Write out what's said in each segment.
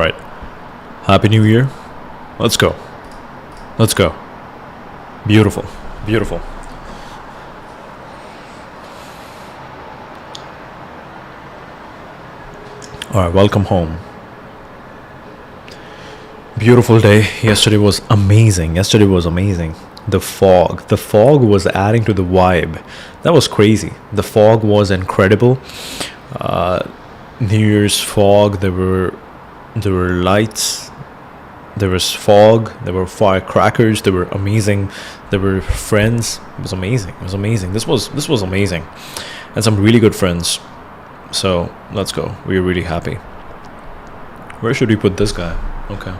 right. Happy New Year. Let's go. Let's go. Beautiful. Beautiful. All right, welcome home. Beautiful day. Yesterday was amazing. The fog was adding to the vibe. That was crazy. The fog was incredible. New Year's fog. There were lights. There was fog. There were firecrackers. They were amazing. There were friends. It was amazing. This was amazing, and some really good friends. So let's go. We're really happy. Where should we put this guy? Okay.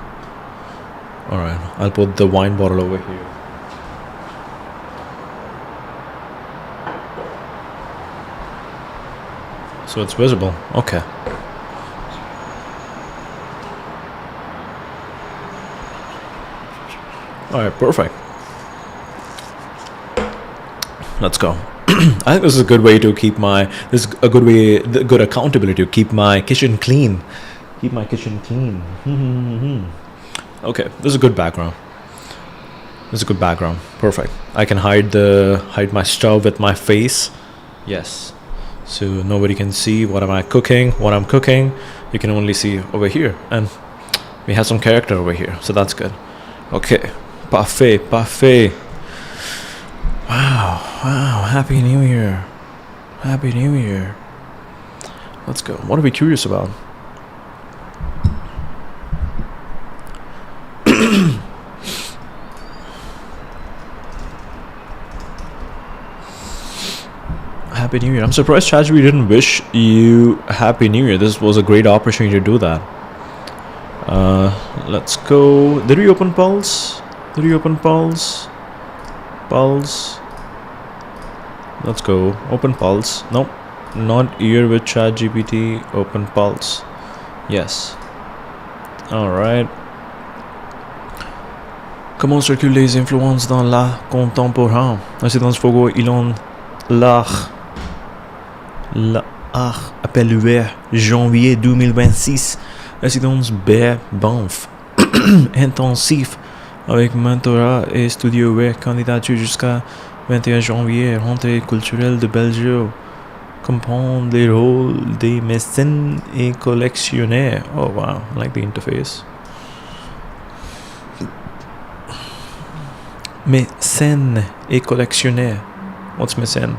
All right. I'll put the wine bottle over here. So it's visible. Okay. All right. Perfect. Let's go. I think this is a good way to keep good accountability to keep my kitchen clean. Okay, this is a good background. Perfect. I can hide my stove with my face. Yes. So nobody can see what I'm cooking. You can only see over here, and we have some character over here, so that's good. Okay. Parfait. Wow, Happy New Year. Let's go. What are we curious about? Happy New Year. I'm surprised ChatGPT didn't wish you Happy New Year. This was a great opportunity to do that. Let's go. Did we open Pulse? Pulse. Let's go. Open Pulse. Nope. Not here with ChatGPT. Open Pulse. Yes. Alright. Comment circulent les influences dans l'art contemporain? Incidence Fogo, Elon, l'art appelé janvier 2026. Incidence B. Banff. Intensif. Avec mentorat et studio web, candidature jusqu'à 21 janvier, rentrée culturelle de Belgique, comprendre les rôles des mécènes et collectionneurs. Oh wow, I like the interface. Mécène et collectionneur. What's mécène?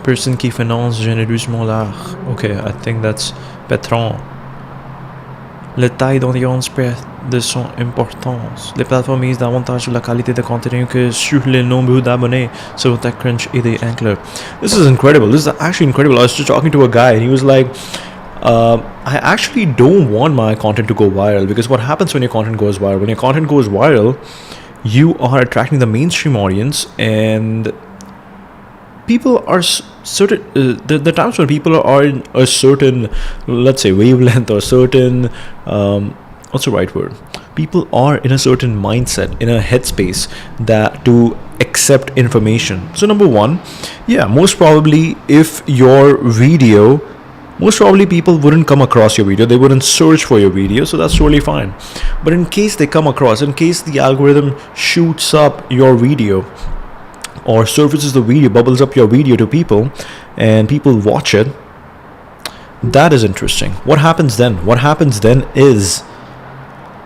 Person qui finance généreusement l'art. Okay, I think that's patron. La taille d'audience perd de son importance. Les plateformes misent davantage sur la qualité de contenu que sur le nombre d'abonnés sur TechCrunch et des Anchor. This is incredible. This is actually incredible. I was just talking to a guy and he was like, I actually don't want my content to go viral, because what happens when your content goes viral? When your content goes viral, you are attracting the mainstream audience, and people are certain the times when people are in a certain, let's say, wavelength or certain what's the right word, people are in a certain mindset, in a headspace that to accept information. So number one, most probably people wouldn't come across your video, they wouldn't search for your video, so that's totally fine. But in case they come across, in case the algorithm shoots up your video or surfaces the video, bubbles up your video to people, and people watch it, that is interesting. What happens then? Is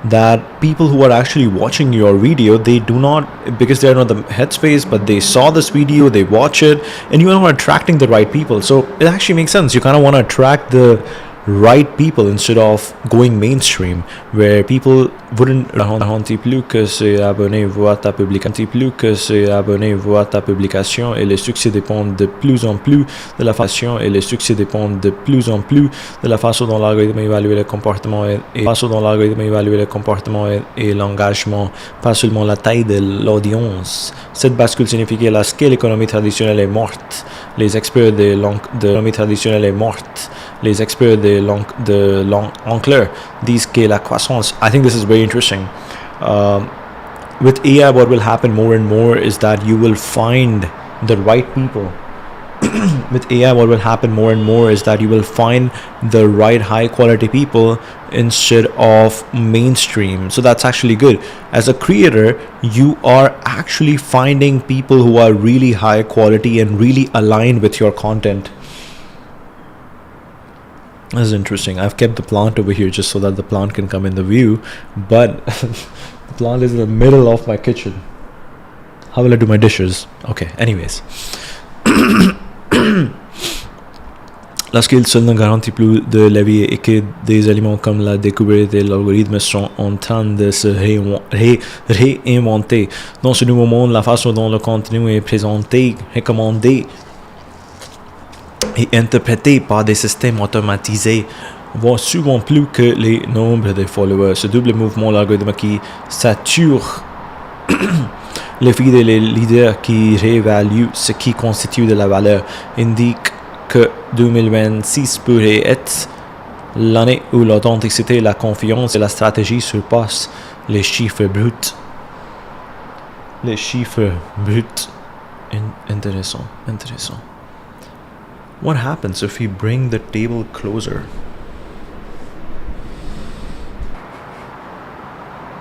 that people who are actually watching your video, they do not, because they're not the headspace, but they saw this video, they watch it, and you are not attracting the right people. So it actually makes sense. You kind of want to attract the right people instead of going mainstream, where people wouldn't plus que c'est abonné voir ta publication, et le succès dépend de plus en plus de la façon dont l'algorithme évalue le comportement et l'engagement, pas seulement la taille de l'audience. Cette bascule signifie que l'économie traditionnelle est morte. Les experts de l'économie traditionnelle est morte. Les experts de l'enclair disent que la croissance. I think this is very interesting. With AI, what will happen more and more is that you will find the right people with AI, what will happen more and more is that you will find the right high quality people instead of mainstream. So that's actually good. As a creator, you are actually finding people who are really high quality and really aligned with your content. This is interesting. I've kept the plant over here just so that the plant can come in the view, but the plant is in the middle of my kitchen. How will I do my dishes? Okay, anyways. La skills ne garantit plus de la vie et que des aliments comme la découverte et l'algorithme sont en train de se réinventer. Dans ce nouveau monde, la façon dont le contenu est présenté, recommandé et interprété par des systèmes automatisés voit souvent plus que les nombres de followers. Ce double mouvement, l'algorithme qui sature les feeds et les leaders qui réévaluent ce qui constitue de la valeur, indique que 2026 pourrait être l'année où l'authenticité, la confiance et la stratégie surpassent les chiffres bruts. Les chiffres bruts. Intéressant, intéressant. What happens if we bring the table closer?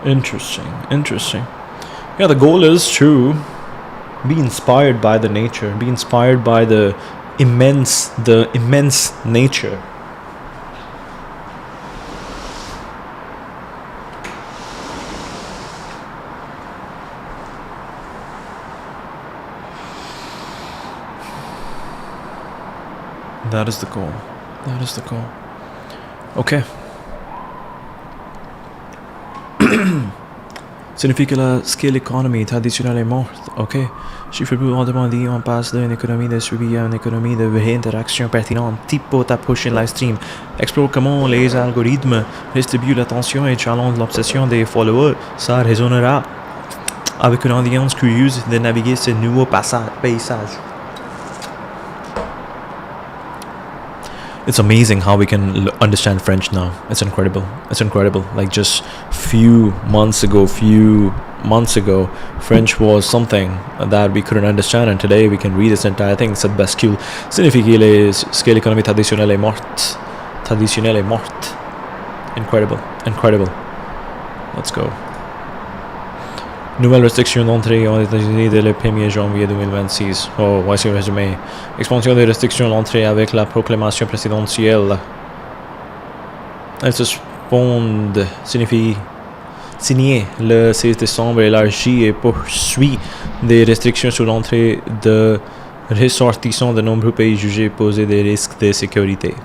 Interesting, interesting. Yeah, the goal is to be inspired by the nature, be inspired by the immense nature. That is the goal. That is the goal. Okay. Signifie que la scale economy traditionnelle est morte. Ok. Chiffre plus rendement dit, on passe d'une économie de suivi à une économie de réinteraction pertinente. Typo ta prochaine live stream. Explore comment les algorithmes distribuent l'attention et challenge l'obsession des followers. Ça résonnera avec une audience curieuse de naviguer ce nouveau paysage. It's amazing how we can understand French now. It's incredible. It's incredible. Like just few months ago, French was something that we couldn't understand, and today we can read this entire thing. Cette bascule signifie que l'économie traditionnelle est morte. Traditionnelle est morte. Incredible. Incredible. Let's go. Nouvelles restrictions d'entrée aux États-Unis dès le 1er janvier 2026. Oh, voici le résumé. Expansion des restrictions d'entrée avec la proclamation présidentielle. Elles suspendent signifie signé le 16 décembre élargi et poursuit des restrictions sur l'entrée de ressortissants de nombreux pays jugés poser des risques de sécurité.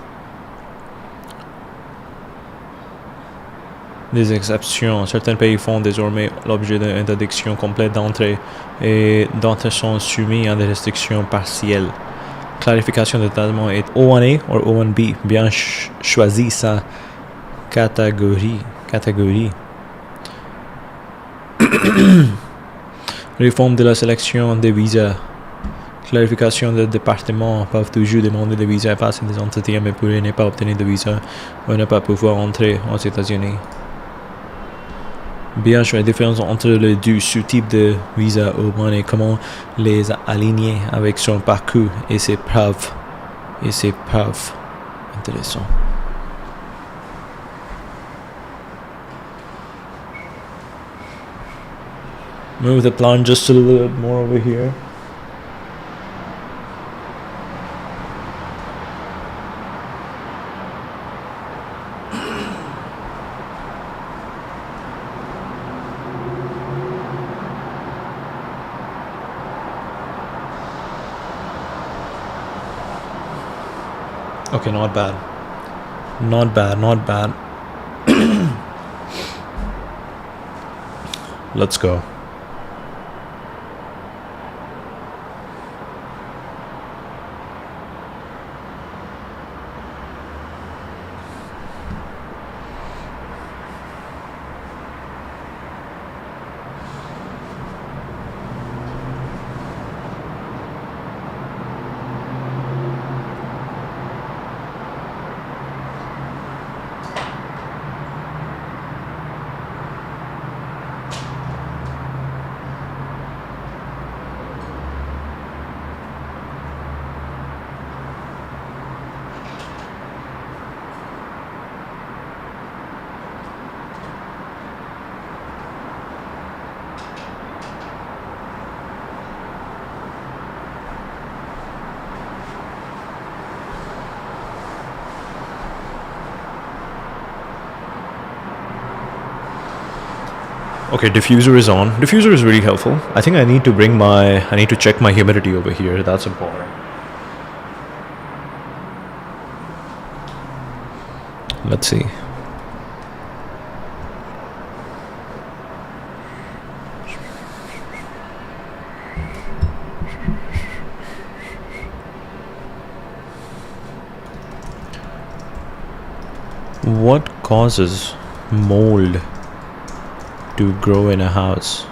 Des exceptions. Certains pays font désormais l'objet d'une interdiction complète d'entrée et d'autres sont soumis à des restrictions partielles. Clarification de traitement est O1A ou O1B. Bien choisi sa catégorie. Réforme de la sélection des visas. Clarification des départements peuvent toujours demander des visas et passer des entretiens mais pourraient ne pas obtenir de visa ou ne pas pouvoir entrer aux États-Unis. Bien sûr, la différence entre les deux sous-types de visa urbain et comment les aligner avec son parcours et ses preuves. Intéressant. Move the plant just a little bit more over here. Okay, not bad. Not bad. Let's go. Okay, diffuser is on. Diffuser is really helpful. I think I need to check my humidity over here. That's important. Let's see. What causes mold to grow in a house?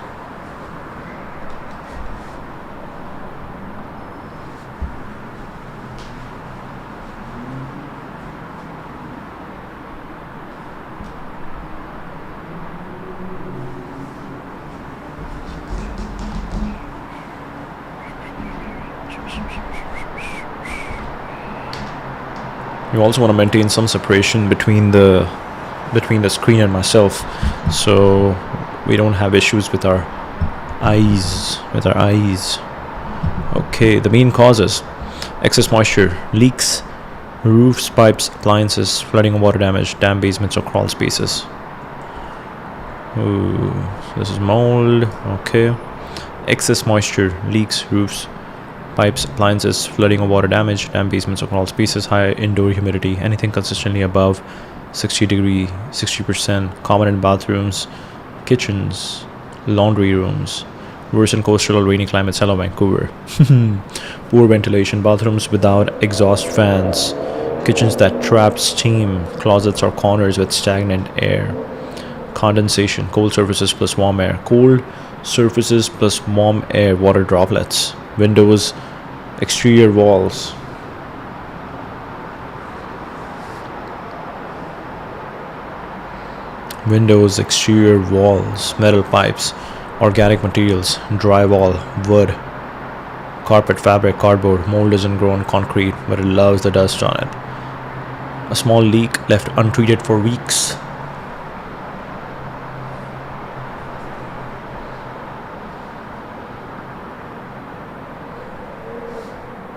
You also want to maintain some separation between the screen and myself, so we don't have issues with our eyes. Okay, the main causes: excess moisture, leaks, roofs, pipes, appliances, flooding, water damage, damp basements or crawl spaces. Ooh, so this is mold. Okay, excess moisture, leaks, roofs, pipes, appliances, flooding or water damage, damp basements or crawl spaces, high indoor humidity, anything consistently above 60%, common in bathrooms, kitchens, laundry rooms, worse in coastal or rainy climates. Hello, Vancouver. Poor ventilation, bathrooms without exhaust fans, kitchens that trap steam, closets or corners with stagnant air, condensation, cold surfaces plus warm air, cold surfaces plus warm air, water droplets, windows, exterior walls. Windows, exterior walls, metal pipes, organic materials, drywall, wood, carpet, fabric, cardboard. Mold doesn't grow on concrete, but it loves the dust on it. A small leak left untreated for weeks.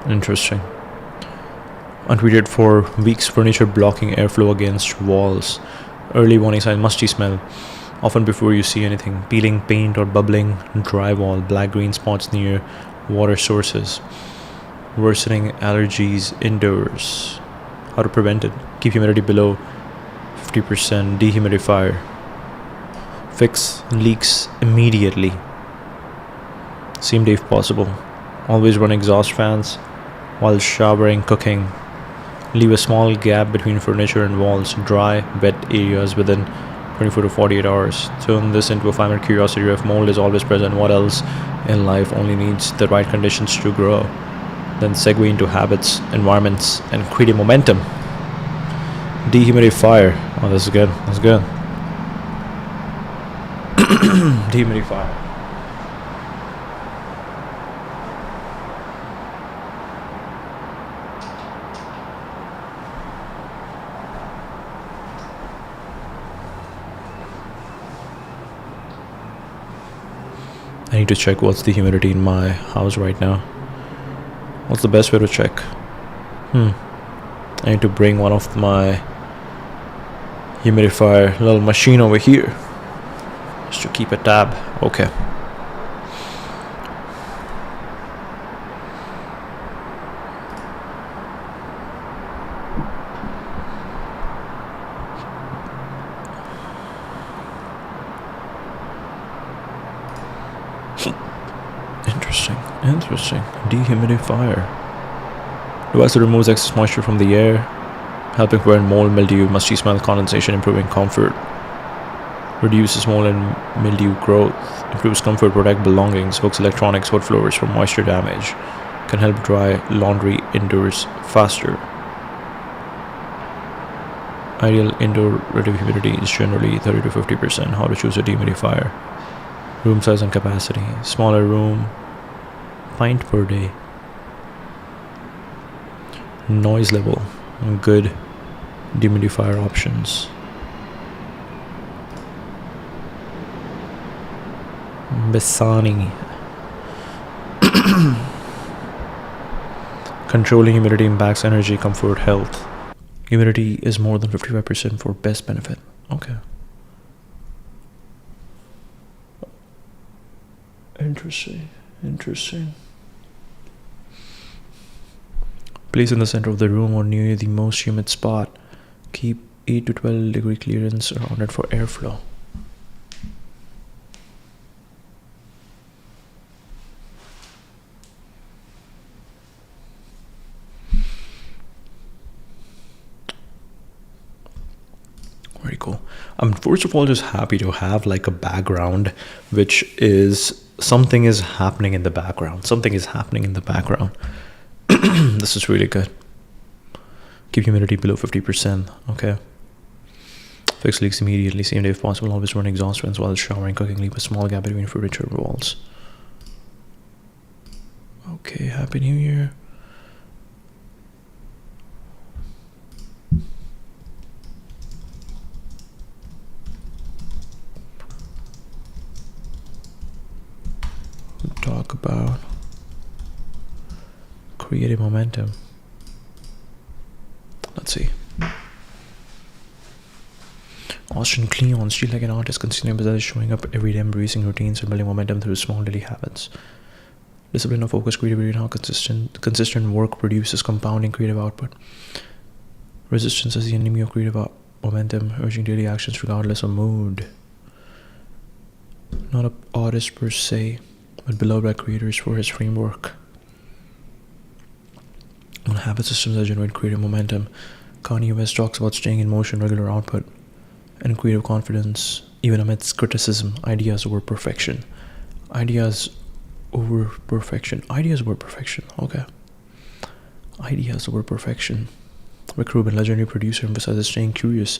Interesting. Untreated for weeks, furniture blocking airflow against walls. Early warning sign: musty smell, often before you see anything. Peeling paint or bubbling drywall, black-green spots near water sources. Worsening allergies indoors. How to prevent it: keep humidity below 50%, dehumidifier. Fix leaks immediately, same day if possible. Always run exhaust fans while showering, cooking. Leave a small gap between furniture and walls. Dry, wet areas within 24 to 48 hours. Turn this into a 5-minute curiosity. If mold is always present, what else in life only needs the right conditions to grow? Then segue into habits, environments, and create a momentum. Dehumidifier. Oh, this is good. That's good. Dehumidifier. I need to check what's the humidity in my house right now. What's the best way to check? I need to bring one of my humidifier little machine over here just to keep a tab. Okay. Interesting. Dehumidifier. Device that removes excess moisture from the air, helping prevent mold, mildew, musty smell, condensation, improving comfort. Reduces mold and mildew growth, improves comfort, protect belongings, hooks electronics, wood floors from moisture damage, can help dry laundry indoors faster. Ideal indoor relative humidity is generally 30 to 50%. How to choose a dehumidifier? Room size and capacity. Smaller room, pint per day. Noise level, good dehumidifier options. Bassani. Controlling humidity impacts energy, comfort, health. Humidity is more than 55% for best benefit. Okay. Interesting. Interesting. Place in the center of the room or near the most humid spot. Keep 8 to 12 degree clearance around it for airflow. Very cool. I'm first of all just happy to have like a background which is something is happening in the background. Something is happening in the background. This is really good. Keep humidity below 50%. Okay. Fix leaks immediately. Same day if possible. Always run exhaust fans while showering, cooking. Leave a small gap between furniture walls. Okay. Happy New Year. We'll talk about creative momentum. Let's see. Austin Kleon, still like an artist, considering possess showing up every day, embracing routines and building momentum through small daily habits. Discipline of focus, creativity, and how consistent work produces compounding creative output. Resistance is the enemy of creative momentum, urging daily actions regardless of mood. Not an artist per se, but beloved by creators for his framework on habit systems that generate creative momentum. Kanye West talks about staying in motion, regular output, and creative confidence, even amidst criticism. Ideas over perfection. Ideas over perfection. Ideas over perfection. Okay. Ideas over perfection. Rick Rubin, legendary producer, emphasizes staying curious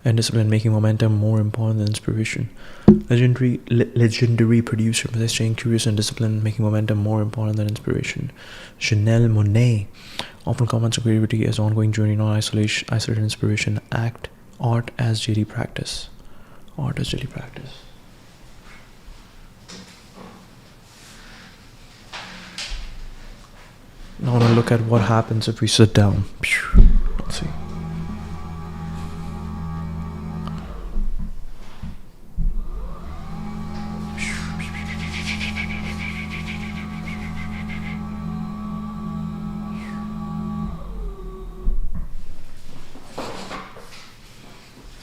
and discipline, making momentum more important than inspiration. Legendary producer, emphasizes staying curious and discipline, making momentum more important than inspiration. Janelle Monáe often comments on creativity as ongoing journey, not isolated inspiration. Art as daily practice. Art as daily practice. Now I want to look at what happens if we sit down. Let's see.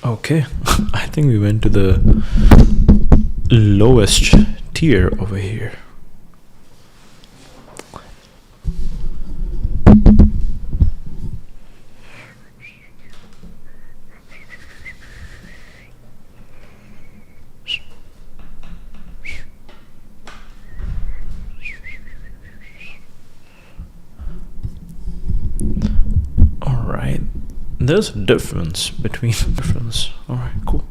Okay, I think we went to the lowest tier over here. There's a difference between difference. Alright, cool.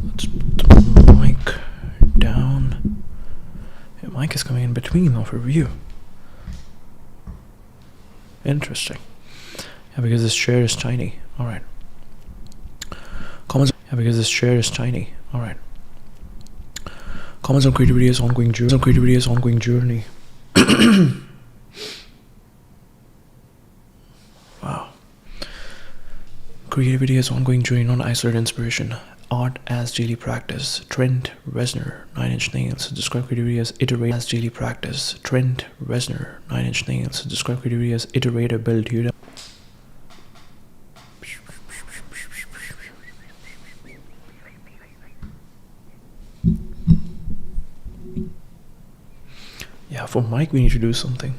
Let's put the mic down. Yeah, mic is coming in between of a view. Interesting. Yeah, because this chair is tiny. Alright. Comments. Yeah, because this chair is tiny. Alright. Comments on creativity as ongoing journey. Wow. Creativity as ongoing journey, not isolated inspiration. Art as daily practice. Trent Reznor, 9 Inch Nails, describe creativity as iterate as daily practice. Trent Reznor, 9 Inch Nails, describe creativity as iterate or build. Yeah, for Mike we need to do something.